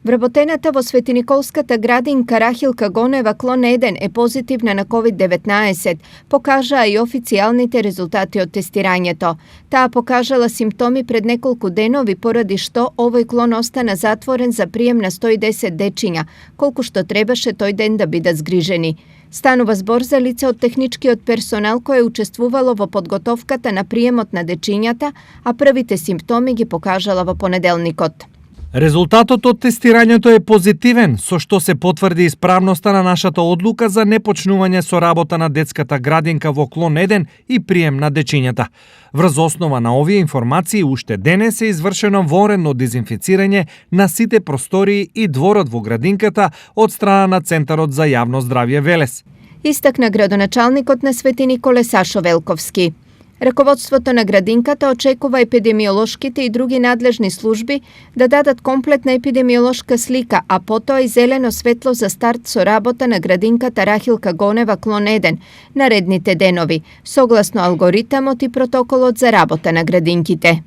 Вработената во Светиниколската градинка Рахилка Гонева клон 1 е позитивна на COVID-19, покажаа и официјалните резултати од тестирањето. Таа покажала симптоми пред неколку денови, поради што овој клон остана затворен за прием на 110 дечиња, колку што требаше тој ден да бидат згрижени. Станува збор за лице од техничкиот персонал кое учествувало во подготовката на приемот на дечињата, а првите симптоми ги покажала во понеделникот. Резултатот од тестирањето е позитивен, со што се потврди исправноста на нашата одлука за непочнување со работа на детската градинка во клон 1 и прием на дечињата. Врз основа на овие информации, уште денес е извршено воредно дезинфицирање на сите простории и дворот во градинката од страна на Центарот за јавно здравје Велес. Истакна градоначалникот на Свети Николе Сашо Велковски. Раководството на градинката очекува епидемиолошките и други надлежни служби да дадат комплетна епидемиолошка слика, а потоа и зелено светло за старт со работа на градинката Рахилка Гонева клон 1 наредните денови, согласно алгоритамот и протоколот за работа на градинките.